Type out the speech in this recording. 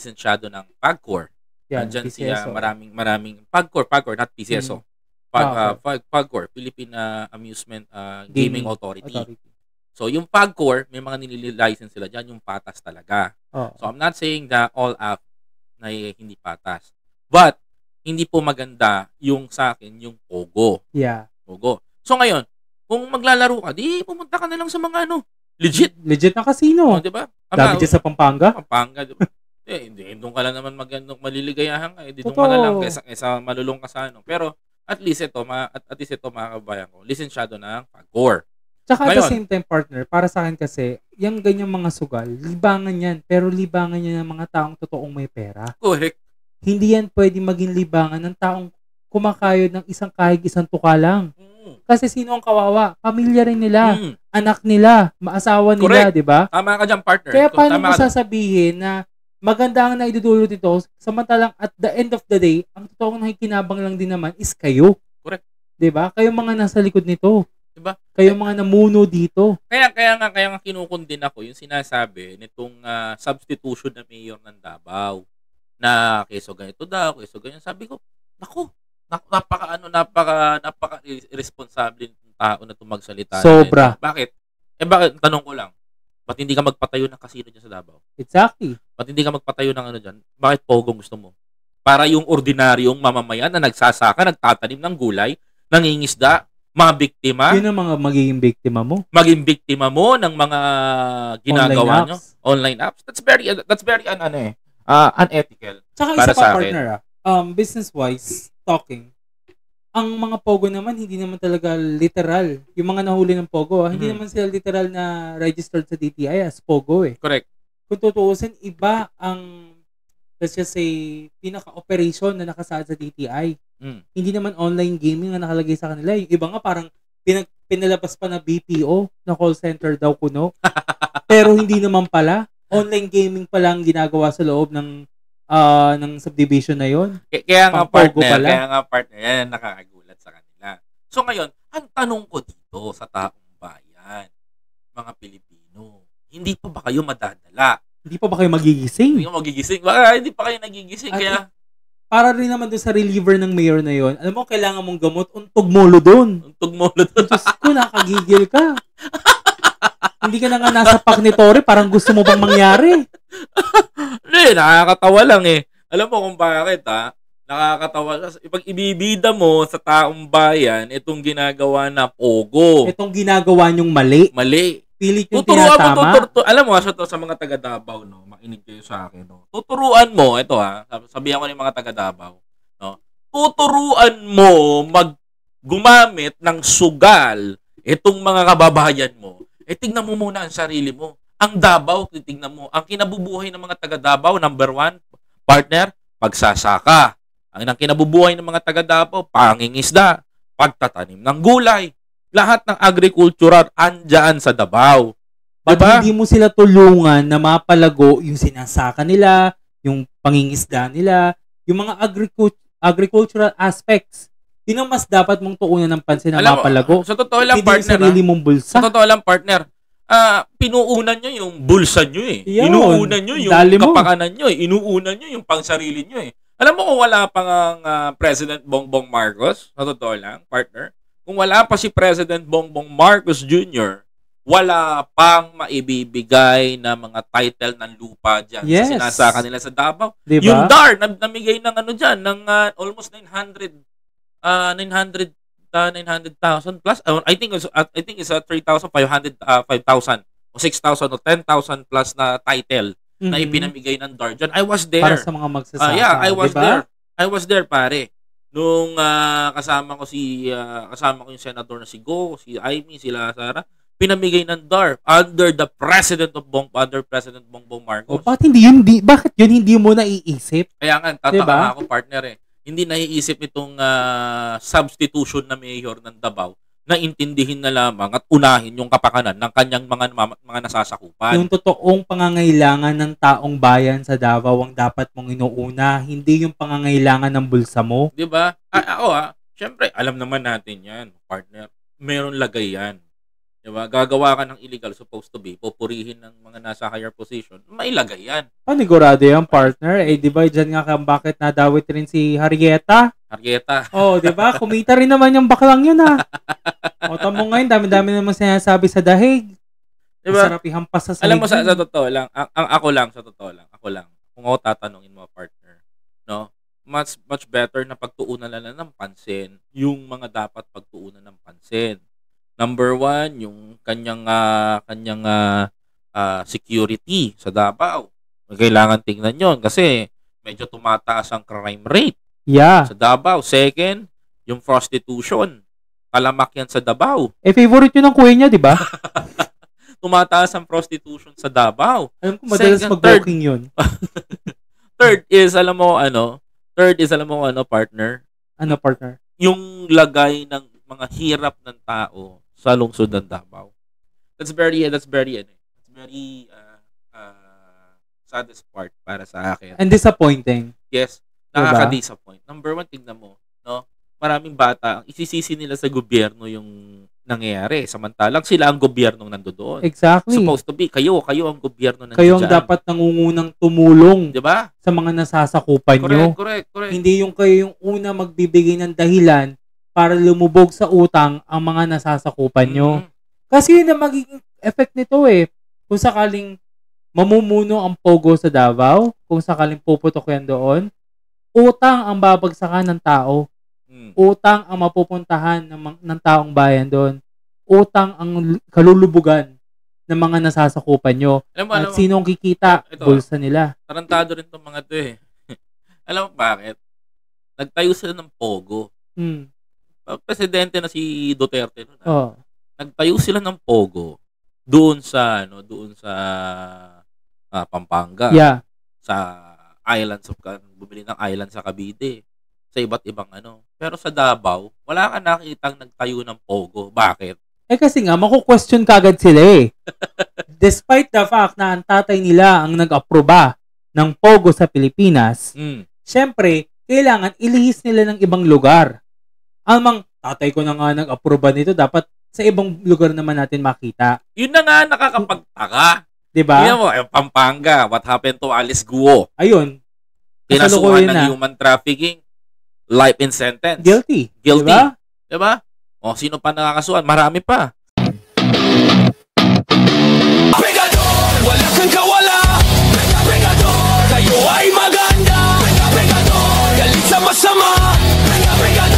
lisensyado ng PAGCOR. Yan, Nandiyan PCSO. siya, maraming PAGCOR, not PCSO. PAGCOR, Philippine Amusement Gaming Authority. So, yung PAGCOR, may mga nililicense sila dyan, yung patas talaga. So, I'm not saying that all app na hindi patas. But, hindi po maganda yung sa akin, yung Pogo. Yeah. Pogo. So, ngayon, kung maglalaro ka, di pumunta ka na lang sa mga legit na casino. di ba? Dami dyan sa Pampanga. Di ba? Hindi, doon ka lang naman maliligayahan ka. Doon ka na lang kaysa malulong ka sa Pero, at least ito, mga kabayan ko, lisensyado ng PAGCOR. Tsaka at the same time, partner, para sa akin kasi, yung ganyang mga sugal, libangan yan. Pero libangan yan ng mga taong totoong may pera. Correct. Hindi yan pwede maging libangan ng taong kumakayod ng isang kahig isang tuka lang. Kasi sino ang kawawa? Pamilya rin nila. Anak nila. Maasawa nila, di ba? Tama ka dyan, partner. Kaya paano mo sasabihin na maganda ang naidudulot nito, samantalang at the end of the day, ang totoong nakikinabang lang din naman is kayo. Correct. Di ba? Kayo mga nasa likod nito. Diba? Kayo mga namuno dito. Kaya nga kinukundin ako yung sinasabi nitong substitution na mayor ng Davao na keso ganito daw, keso ganyan. Sabi ko, napaka irresponsible ng tao na magsalita. Sobra. Bakit? Bakit? Tanong ko lang. Ba't hindi ka magpatayo ng casino dyan sa Davao? Exactly. Ba't hindi ka magpatayo ng dyan? Bakit pogong gusto mo? Para yung ordinaryong mamamayan na nagsasaka, nagtatanim ng gulay, nangingisda, mga biktima. Yun ang mga magiging biktima mo. Maging biktima mo ng mga ginagawa nyo. Online apps. That's very unethical. Tsaka para isa sa pa, partner, business-wise, talking, ang mga Pogo naman, hindi naman talaga literal. Yung mga nahuli ng Pogo, hindi naman sila literal na registered sa DTI as Pogo eh. Correct. Kung tutuusin, iba ang, let's just say, pinaka-operation na nakasaad sa DTI. Hindi naman online gaming na nakalagay sa kanila. Yung iba nga parang pinalabas pa na BPO na call center daw kuno. Pero hindi naman pala. Online gaming pa lang ginagawa sa loob ng subdivision na yon. Kaya nga partner, yan nakakagulat sa kanila. So ngayon, ang tanong ko dito sa taong bayan, mga Pilipino, hindi pa ba kayo madadala? Hindi pa ba kayo magigising? Hindi pa magigising. Baka hindi pa kayo nagigising. Kaya para rin naman doon sa reliever ng mayor na yon, alam mo, kailangan mong gamot, untog molo doon. Diyos ko, nakagigil ka. Hindi ka na nga nasa Pagnitore, parang gusto mo bang mangyari? Hindi, nakakatawa lang eh. Alam mo kung bakit nakakatawa. Pag ibibida mo sa taong bayan, itong ginagawa na Pogo. Itong ginagawa nyong mali. Pilit yung tinatama. Alam mo, sa mga taga Davao, no, makinig kayo sa akin. No? Tuturuan mo, ito sabihan ko ng mga taga Davao, no? Tuturuan mo gumamit ng sugal itong mga kababayan mo. Tignan mo muna ang sarili mo. Ang Davao, titignan mo. Ang kinabubuhay ng mga taga Davao, number 1, partner, pagsasaka. Ang kinabubuhay ng mga taga Davao, pangingisda, pagtatanim ng gulay. Lahat ng agricultural andyan sa Davao. Diba? Hindi mo sila tulungan na mapalago yung sinasaka nila, yung pangingisda nila, yung mga agricultural aspects. Yun ang mas dapat mong tuunan ng pansin na mapalago. Sa totoo lang, partner. Sarili mong bulsa. Sa totoo lang, partner. Pinuunan nyo yung bulsa nyo eh. Yun, inuunan nyo yung kapakanan nyo eh. Inuunan nyo yung pangsarili nyo eh. Alam mo kung wala pang President Bongbong Marcos, sa totoo lang, partner, kung wala pa si President Bongbong Marcos Jr., wala pang maibibigay na mga title ng lupa dyan. Yes. Sinasaka nila sa Davao. Diba? Yung DAR, namigay ng dyan, ng almost 900,000 plus. I think it's 3,500, 5,000 o 6,000 o 10,000 plus na title na ipinamigay ng DAR dyan. I was there. Para sa mga magsasaka. I was diba? there. I was there, pare. Nung kasama ko yung senador na si Go, si Amy, sila Sara, pinamigay ng DAR under President Bongbong Marcos. Bakit yun hindi mo naiisip? Kaya nga, tataka ako, partner eh. Hindi naiisip nitong substitution na mayor ng Davao na intindihin na lamang at unahin yung kapakanan ng kanyang mga nasasakupan. Yung totoong pangangailangan ng taong bayan sa Davao ang dapat mong inuuna, hindi yung pangangailangan ng bulsa mo. Diba? Ako syempre, alam naman natin yan, partner. Meron lagay yan. Diba? Gagawa ka ng illegal, supposed to be, pupurihin ng mga nasa higher position, mailagay yan. Panigurado yan, partner. Eh, di ba, dyan nga bakit nadawit rin si Harrieta? Oh, di ba? Kumita rin naman yung baklang yun, ha? O, tamo ngayon, dami-dami naman sinasabi sa dahig. Diba? Masarap ihampas sa sahig. Alam mo, sa totoo lang, ako lang, kung ako tatanungin mo, partner, no? Much better na pagtuunan lang ng pansin yung mga dapat pagtuunan ng pansin. Number 1, yung kanyang security sa Davao. Kailangan tingnan yon kasi medyo tumataas ang crime rate sa Davao. Second, yung prostitution. Talamak yan sa Davao. Favorite yun ng kuya niya, di ba? Tumataas ang prostitution sa Davao. Alam ko, madalas mag-booking yun. Third is, alam mo, partner? Ano, partner? Yung lagay ng mga hirap ng tao sa lungsod ng Davao. That's very saddest part para sa akin. And disappointing. Yes, nakaka-disappoint. Number 1, tignan mo, no? Maraming bata, ang isisisi nila sa gobyerno yung nangyayari. Samantalang sila ang gobyernong nandoon. Exactly. Supposed to be, kayo ang gobyerno nandiyan. Kayo ang dapat nangungunang tumulong. Diba? Sa mga nasasakupan nyo. Correct. Hindi yung kayo yung una magbibigay ng dahilan para lumubog sa utang ang mga nasasakupan nyo. Kasi yun ang magiging effect nito eh. Kung sakaling mamumuno ang pogo sa Davao, kung sakaling puputok yan doon, utang ang babagsakan ng tao. Utang ang mapupuntahan ng taong bayan doon. Utang ang kalulubugan ng mga nasasakupan nyo. At sinong kikita? Bulsa nila. Tarantado rin itong mga ito eh. Alam mo bakit? Nagtayo sila ng pogo. Presidente na si Duterte noon. Nagtayo sila ng pogo doon sa Pampanga. Sa islands bumili ng island sa Cavite. Sa iba't ibang Pero sa Davao, wala ka nakitang nagtayo ng pogo. Bakit? Kasi nga, maku-question kagad sila eh. Despite the fact na ang tatay nila ang nag-aproba ng pogo sa Pilipinas, syempre, kailangan ilihis nila ng ibang lugar. Amang tatay ko na nga nag-aproba nito, dapat sa ibang lugar naman natin makita. Yun na nga nakakapagtaka. Diba? Yun mo, Pampanga, what happened to Alice Guo? Ayun. Kinasuhan ng human trafficking, life in sentence. Guilty. Diba? O, sino pa nakakasuhan? Marami pa. Pegador, wala kang kawala. Pegador, kayo ay maganda. Pegador, galit sa masama. Pegador.